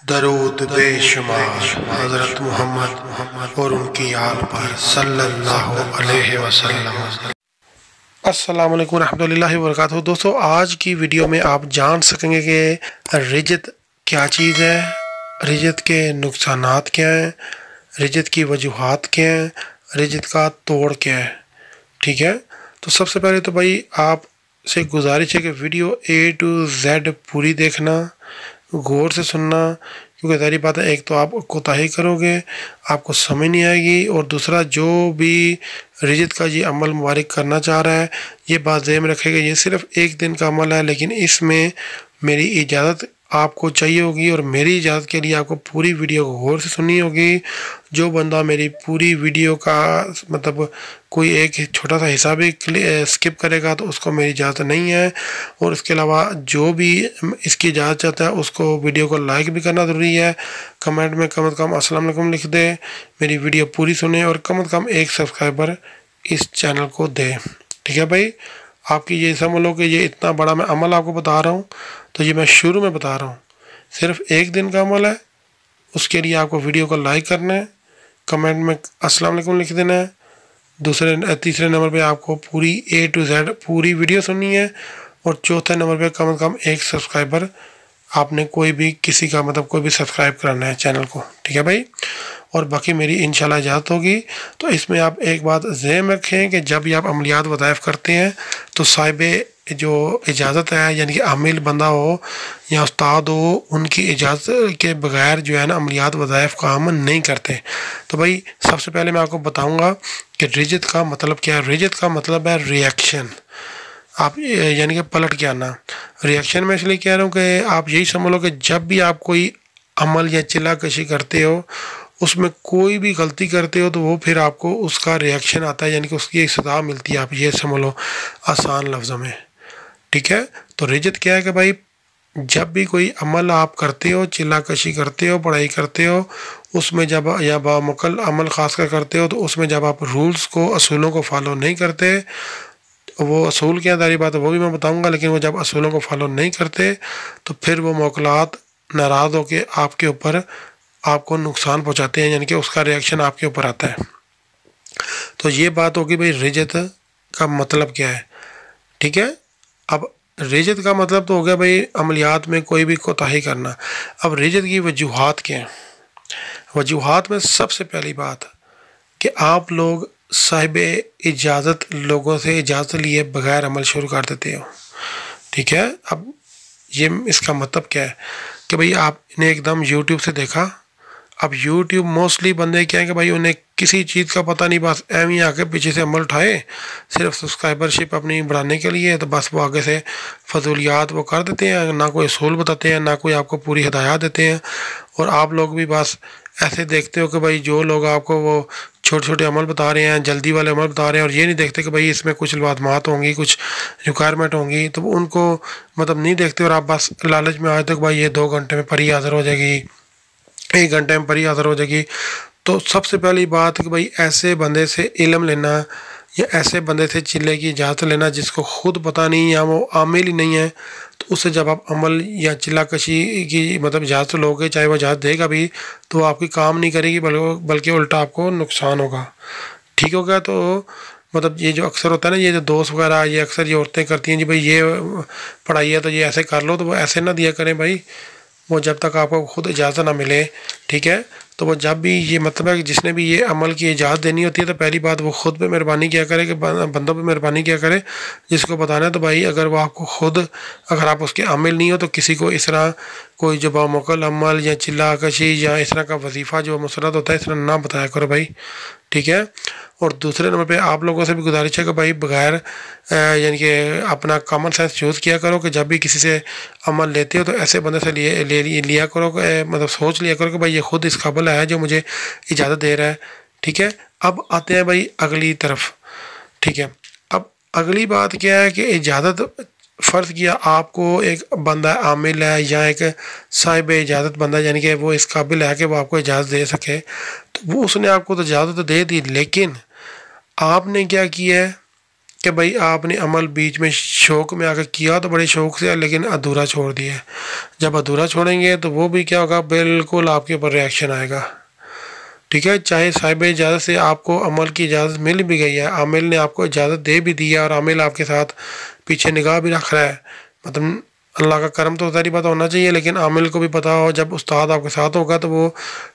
درود بے شمار حضرت محمد اور ان کی آل پر صلی اللہ علیہ وسلم۔ السلام علیکم ورحمۃ اللہ وبرکاتہ۔ دوستو، آج کی ویڈیو میں آپ جان سکیں گے کہ رجت کیا چیز ہے، رجت کے نقصانات کیا ہیں، رجت کی وجوہات کیا ہیں، رجت کا توڑ کیا ہے۔ ٹھیک ہے، تو سب سے پہلے تو بھائی آپ سے گزارش ہے کہ ویڈیو A to Z پوری دیکھنا، غور سے سننا، کیونکہ ظاہری بات ہے ایک تو آپ کوتاہی کرو گے، آپ کو سمجھ نہیں آئے گی، اور دوسرا جو بھی رجت کا یہ عمل مبارک کرنا چاہ رہا ہے یہ بات ذہن میں رکھے گا یہ صرف ایک دن کا عمل ہے، لیکن اس میں میری اجازت آپ کو چاہیے ہوگی، اور میری اجازت کے لیے آپ کو پوری ویڈیو کو غور سے سننی ہوگی۔ جو بندہ میری پوری ویڈیو کا مطلب کوئی ایک چھوٹا سا حصہ بھی سکپ کرے گا تو اس کو میری اجازت نہیں ہے، اور اس کے علاوہ جو بھی اس کی اجازت چاہتا ہے اس کو ویڈیو کو لائک بھی کرنا ضروری ہے، کمنٹ میں کم از کم السلام علیکم لکھ دے، میری ویڈیو پوری سنیں، اور کم از کم ایک سبسکرائبر اس چینل کو دے۔ ٹھیک ہے بھائی، آپ کی یہ سمجھ لو کہ یہ اتنا بڑا میں عمل آپ کو بتا رہا ہوں، تو یہ میں شروع میں بتا رہا ہوں، صرف ایک دن کا عمل ہے۔ اس کے لیے آپ کو ویڈیو کو لائک کرنا ہے، کمنٹ میں السلام علیکم لکھ دینا ہے، تیسرے نمبر پہ آپ کو پوری A to Z پوری ویڈیو سننی ہے، اور چوتھے نمبر پہ کم از کم ایک سبسکرائبر آپ نے کوئی بھی کسی کا مطلب کوئی بھی سبسکرائب کرنا ہے چینل کو۔ ٹھیک ہے بھائی، اور باقی میری انشاءاللہ اجازت ہوگی۔ تو اس میں آپ ایک بات ذہن میں رکھیں کہ جب بھی آپ عملیات وظائف کرتے ہیں تو صاحب جو اجازت ہے، یعنی کہ عامل بندہ ہو یا استاد ہو، ان کی اجازت کے بغیر جو ہے نا عملیات وظائف کا عمل نہیں کرتے۔ تو بھائی سب سے پہلے میں آپ کو بتاؤں گا کہ رجت کا مطلب کیا ہے۔ رجت کا مطلب ہے ریئیکشن، آپ یعنی کہ پلٹ کے آنا۔ ریئیکشن میں اس لیے کہہ رہا ہوں کہ آپ یہی سمجھ لو کہ جب بھی آپ کوئی عمل یا چلا کشی کرتے ہو، اس میں کوئی بھی غلطی کرتے ہو، تو وہ پھر آپ کو اس کا ریئیکشن آتا ہے، یعنی کہ اس کی ایک سزا ملتی ہے، آپ یہ سمجھ لو آسان لفظوں میں۔ ٹھیک ہے، تو رجت کیا ہے کہ بھائی جب بھی کوئی عمل آپ کرتے ہو، چلا کشی کرتے ہو، پڑھائی کرتے ہو، اس میں جب یا بامکل عمل خاص کر کرتے ہو، تو اس میں جب آپ رولز کو، اصولوں کو فالو نہیں کرتے، وہ اصول کیا داری بات ہے وہ بھی میں بتاؤں گا، لیکن وہ جب اصولوں کو فالو نہیں کرتے تو پھر وہ موکلات ناراض ہو کے آپ کے اوپر آپ کو نقصان پہنچاتے ہیں، یعنی کہ اس کا ریئیکشن آپ کے اوپر آتا ہے۔ تو یہ بات ہوگی بھائی رجت کا مطلب کیا ہے۔ ٹھیک ہے، اب رجت کا مطلب تو ہو گیا بھائی عملیات میں کوئی بھی کوتاہی کرنا۔ اب رجت کی وجوہات کیا ہیں؟ وجوہات میں سب سے پہلی بات کہ آپ لوگ صاحب اجازت لوگوں سے اجازت لیے بغیر عمل شروع کر دیتے ہو۔ ٹھیک ہے، اب یہ اس کا مطلب کیا ہے کہ بھئی آپ نے ایک دم یوٹیوب سے دیکھا۔ اب یوٹیوب موسٹلی بندے کیا ہیں کہ بھائی انہیں کسی چیز کا پتہ نہیں، بس ایویں آ کے پیچھے سے عمل اٹھائے صرف سبسکرائبر شپ اپنی بڑھانے کے لیے، تو بس وہ آگے سے فضولیات وہ کر دیتے ہیں، نہ کوئی اصول بتاتے ہیں، نہ کوئی آپ کو پوری ہدایات دیتے ہیں، اور آپ لوگ بھی بس ایسے دیکھتے ہو کہ بھائی جو لوگ آپ کو وہ چھوٹے چھوٹے عمل بتا رہے ہیں، جلدی والے عمل بتا رہے ہیں، اور یہ نہیں دیکھتے کہ بھائی اس میں کچھ لازمات ہوں گی، کچھ ریکوائرمنٹ ہوں گی، تو ان کو مطلب نہیں دیکھتے، اور آپ بس لالچ میں آئے تو بھائی یہ 2 گھنٹے میں پری حاضر ہو جائے گی، 1 گھنٹے میں پری حاضر ہو جائے گی۔ تو سب سے پہلی بات کہ بھائی ایسے بندے سے علم لینا، یا ایسے بندے سے چلے کی اجازت لینا جس کو خود پتہ نہیں یا وہ عامل ہی نہیں ہے، تو اس سے جب آپ عمل یا چلا کشی کی مطلب اجازت لو گے، چاہے وہ اجازت دے گا بھی، تو وہ آپ کی کام نہیں کرے گی، بلکہ الٹا آپ کو نقصان ہوگا۔ ٹھیک ہو گیا، تو مطلب یہ جو اکثر ہوتا ہے نا، یہ جو دوست وغیرہ یہ اکثر یہ عورتیں کرتی ہیں جی بھائی یہ پڑھائی ہے تو یہ ایسے کر لو، تو وہ ایسے نہ دیا کریں بھائی، وہ جب تک آپ کو خود اجازت نہ ملے۔ ٹھیک ہے، تو وہ جب بھی یہ مطلب ہے کہ جس نے بھی یہ عمل کی اجازت دینی ہوتی ہے تو پہلی بات وہ خود پہ مہربانی کیا کرے، کہ بندوں پہ مہربانی کیا کرے جس کو بتانا ہے، تو بھائی اگر وہ آپ کو خود اگر آپ اس کے عامل نہیں ہو تو کسی کو اس طرح کوئی جو بامکل عمل یا چلا کشی یا اس طرح کا وظیفہ جو مسرت ہوتا ہے اس طرح نہ بتایا کرو بھائی۔ ٹھیک ہے، اور دوسرے نمبر پہ آپ لوگوں سے بھی گزارش ہے کہ بھائی بغیر یعنی کہ اپنا کامن سینس یوز کیا کرو، کہ جب بھی کسی سے عمل لیتے ہو تو ایسے بندے سے لیا کرو، مطلب سوچ لیا کرو کہ بھائی یہ خود اس قابل ہے جو مجھے اجازت دے رہا ہے۔ ٹھیک ہے، اب آتے ہیں بھائی اگلی طرف۔ ٹھیک ہے، اب اگلی بات کیا ہے کہ اجازت فرض کیا آپ کو ایک بندہ عامل ہے یا ایک صاحب اجازت بندہ، یعنی کہ وہ اس قابل ہے کہ وہ آپ کو اجازت دے سکے، تو وہ اس نے آپ کو تو اجازت دے دی، لیکن آپ نے کیا کیا ہے کہ بھائی آپ نے عمل بیچ میں شوق میں آ کے کیا تو بڑے شوق سے، لیکن ادھورا چھوڑ دیا ہے۔ جب ادھورا چھوڑیں گے تو وہ بھی کیا ہوگا، بالکل آپ کے اوپر ریئیکشن آئے گا، ٹھیک ہے۔ چاہے صاحب اجازت سے آپ کو عمل کی اجازت مل بھی گئی ہے، عامل نے آپ کو اجازت دے بھی دی ہے، اور عامل آپ کے ساتھ پیچھے نگاہ بھی رکھ رہا ہے، مطلب اللہ کا کرم تو ظاہری بات ہونا چاہیے، لیکن عامل کو بھی پتہ ہو جب استاد آپ کے ساتھ ہوگا تو وہ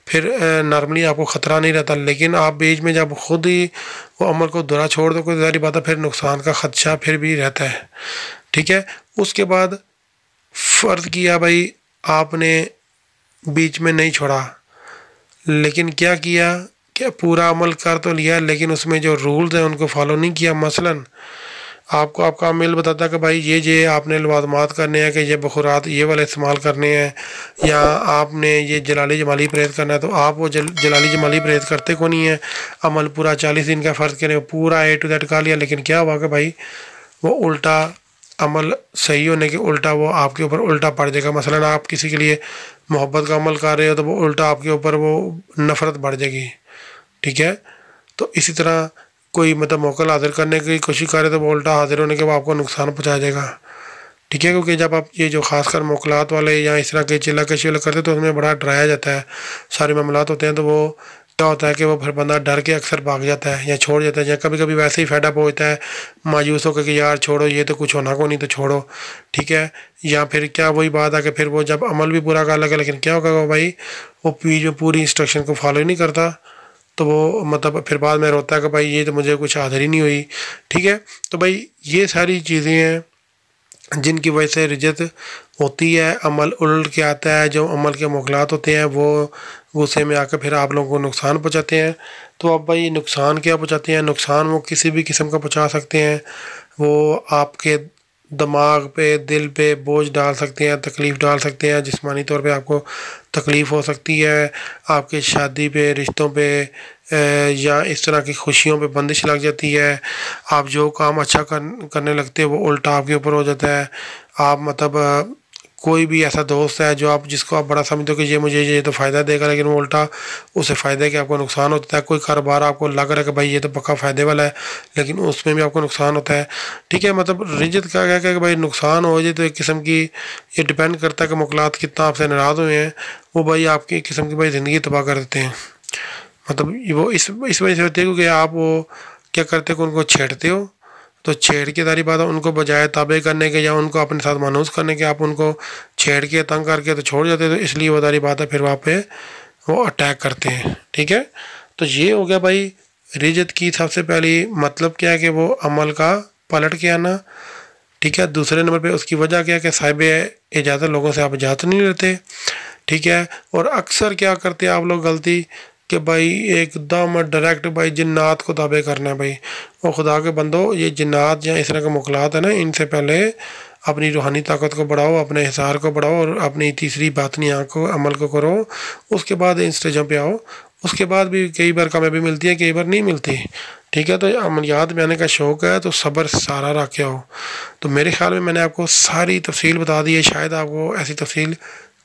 پھر نارملی آپ کو خطرہ نہیں رہتا، لیکن آپ بیچ میں جب خود ہی وہ عمل کو دورہ چھوڑ دو، کوئی ظاہری بات ہے پھر نقصان کا خدشہ پھر بھی رہتا ہے، ٹھیک ہے۔ اس کے بعد فرض کیا بھائی آپ نے بیچ میں نہیں چھوڑا، لیکن کیا کیا کہ پورا عمل کر تو لیا، لیکن اس میں جو رولز ہیں ان کو فالو نہیں کیا۔ مثلاً آپ کو آپ کا عامل بتاتا ہے کہ بھائی یہ آپ نے لوازمات کرنے ہیں، کہ یہ بخورات یہ والے استعمال کرنے ہیں، یا آپ نے یہ جلالی جمالی پرہیز کرنا ہے، تو آپ وہ جلالی جمالی پرہیز کرتے کو نہیں ہیں، عمل پورا 40 دن کا فرض کریں پورا A to Z کر لیا، لیکن کیا ہوا کہ بھائی وہ الٹا عمل صحیح ہونے کے الٹا وہ آپ کے اوپر الٹا پڑ جائے گا۔ مثلاً آپ کسی کے لیے محبت کا عمل کر رہے ہو تو وہ الٹا آپ کے اوپر وہ نفرت بڑھ جائے گی، ٹھیک ہے۔ تو اسی طرح کوئی مطلب موکل حاضر کرنے کی کوشش کرے تو وہ الٹا حاضر ہونے کے بعد آپ کو نقصان پہنچا جائے گا، ٹھیک ہے۔ کیونکہ جب آپ یہ جو خاص کر موکلات والے یا اس طرح کے چلا کشی والے کرتے تو اس میں بڑا ڈرایا جاتا ہے، سارے معاملات ہوتے ہیں، تو وہ کیا ہوتا ہے کہ وہ پھر بندہ ڈر کے اکثر بھاگ جاتا ہے یا چھوڑ جاتا ہے، یا کبھی کبھی ویسے ہی فیڈ اپ ہوتا ہے مایوس ہو کے کہ یار چھوڑو یہ تو کچھ ہونا کو نہیں تو چھوڑو، ٹھیک ہے۔ یا پھر کیا وہی بات ہے کہ پھر وہ جب عمل بھی پورا کر لگا لیکن کیا ہوگا بھائی وہ پوری انسٹرکشن کو فالو ہی نہیں کرتا، تو وہ مطلب پھر بعد میں روتا ہے کہ بھائی یہ تو مجھے کچھ حاضر ہی نہیں ہوئی، ٹھیک ہے۔ تو بھائی یہ ساری چیزیں ہیں جن کی وجہ سے رجت ہوتی ہے، عمل الٹ کے آتا ہے، جو عمل کے موکلات ہوتے ہیں وہ غصے میں آ کے پھر آپ لوگوں کو نقصان پہنچاتے ہیں۔ تو اب بھائی نقصان کیا پہنچاتے ہیں؟ نقصان وہ کسی بھی قسم کا پہنچا سکتے ہیں، وہ آپ کے دماغ پہ دل پہ بوجھ ڈال سکتے ہیں، تکلیف ڈال سکتے ہیں، جسمانی طور پہ آپ کو تکلیف ہو سکتی ہے، آپ کے شادی پہ رشتوں پہ یا اس طرح کی خوشیوں پہ بندش لگ جاتی ہے، آپ جو کام اچھا کرنے لگتے ہیں وہ الٹا آپ کے اوپر ہو جاتا ہے۔ آپ مطلب کوئی بھی ایسا دوست ہے جو جس کو آپ بڑا سمجھتے ہو کہ یہ مجھے یہ تو فائدہ دے گا، لیکن وہ الٹا اسے فائدہ کہ آپ کو نقصان ہوتا ہے۔ کوئی کاروبار آپ کو لگ رہا ہے کہ بھائی یہ تو پکا فائدے والا ہے، لیکن اس میں بھی آپ کو نقصان ہوتا ہے، ٹھیک ہے۔ مطلب رجت کا کیا کہ بھائی نقصان ہو جائے تو ایک قسم کی یہ ڈپینڈ کرتا ہے کہ موکلات کتنا آپ سے ناراض ہوئے ہیں، وہ بھائی آپ کی ایک قسم کی بھائی زندگی تباہ کر دیتے ہیں۔ مطلب وہ اس وجہ سے ہوتی ہے کیونکہ آپ وہ کیا کرتے کہ ان کو چھیڑتے ہو، تو چھیڑ کے داری بات ہے ان کو بجائے تابع کرنے کے یا ان کو اپنے ساتھ مانوس کرنے کے آپ ان کو چھیڑ کے تنگ کر کے تو چھوڑ جاتے، تو اس لیے وہ داری بات ہے پھر وہاں پہ وہ اٹیک کرتے ہیں، ٹھیک ہے۔ تو یہ ہو گیا بھائی رجت کی سب سے پہلی مطلب کیا ہے کہ وہ عمل کا پلٹ کے آنا، ٹھیک ہے۔ دوسرے نمبر پہ اس کی وجہ کیا ہے کہ صاحب اجازت لوگوں سے آپ اجازت نہیں لیتے، ٹھیک ہے۔ اور اکثر کیا کرتے ہیں آپ لوگ غلطی کہ بھائی ایک دم ڈائریکٹ بھائی جنات کو تابع کرنا ہے۔ بھائی وہ خدا کے بندو یہ جنات یا اس طرح کے موکلات ہیں نا، ان سے پہلے اپنی روحانی طاقت کو بڑھاؤ، اپنے حصار کو بڑھاؤ، اور اپنی تیسری باطنی آنکھ کو عمل کو کرو، اس کے بعد ان اسٹیجوں پہ آؤ۔ اس کے بعد بھی کئی بار کامیابی ملتی ہے، کئی بار نہیں ملتی، ٹھیک ہے۔ تو عملیات میں آنے کا شوق ہے تو صبر سارا رکھ کے آؤ۔ تو میرے خیال میں نے آپ کو ساری تفصیل بتا دی ہے، شاید آپ کو ایسی تفصیل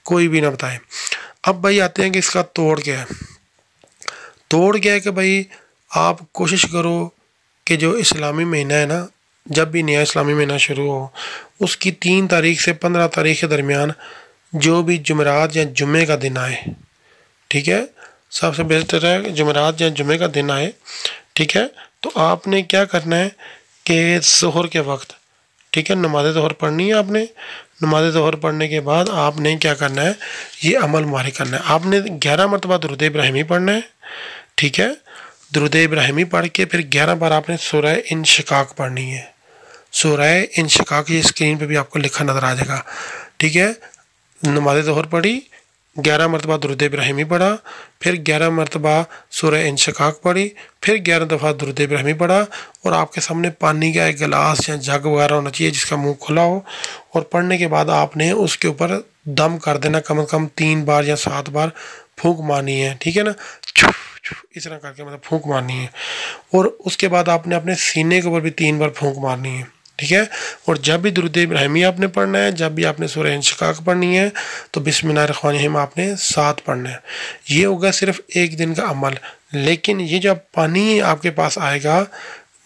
کوئی بھی نہ بتائے۔ اب بھائی آتے ہیں کہ اس کا توڑ کیا ہے۔ توڑ کیا ہے کہ بھائی آپ کوشش کرو کہ جو اسلامی مہینہ ہے نا، جب بھی نیا اسلامی مہینہ شروع ہو اس کی 3 تاریخ سے 15 تاریخ کے درمیان جو بھی جمعرات یا جمعے کا دن آئے، ٹھیک ہے، سب سے بہتر ہے جمعرات یا جمعے کا دن آئے، ٹھیک ہے۔ تو آپ نے کیا کرنا ہے کہ ظہر کے وقت، ٹھیک ہے، نماز ظہر پڑھنی ہے آپ نے۔ نماز ظہر پڑھنے کے بعد آپ نے کیا کرنا ہے، یہ عمل ماری کرنا ہے۔ آپ نے 11 مرتبہ درود ابراہیمی پڑھنا ہے، ٹھیک ہے۔ درود ابراہیمی پڑھ کے پھر 11 بار آپ نے سورہ انشقاق پڑھنی ہے۔ سورہ انشقاق یہ اسکرین پہ بھی آپ کو لکھا نظر آ جائے گا، ٹھیک ہے۔ نماز ظہر پڑھی، 11 مرتبہ درود ابراہیمی پڑھا، پھر 11 مرتبہ سورہ انشقاق پڑھی، پھر 11 دفعہ درود ابراہیمی پڑھا، اور آپ کے سامنے پانی کا ایک گلاس یا جگ وغیرہ ہونا چاہیے جس کا منہ کھلا ہو، اور پڑھنے کے بعد آپ نے اس کے اوپر دم کر دینا، کم از کم 3 بار یا 7 بار پھونک مارنی ہے، ٹھیک ہے نا، اس طرح کر کے مطلب پھونک مارنی ہے۔ اور اس کے بعد آپ نے اپنے سینے کے اوپر بھی 3 بار پھونک مارنی ہے، ٹھیک ہے۔ اور جب بھی درود ابراہیمی آپ نے پڑھنا ہے، جب بھی آپ نے سورہ انشقاق پڑھنی ہے، تو بسم اللہ الرحمن الرحیم آپ نے 7 پڑھنا ہے۔ یہ ہوگا صرف ایک دن کا عمل، لیکن یہ جب پانی آپ کے پاس آئے گا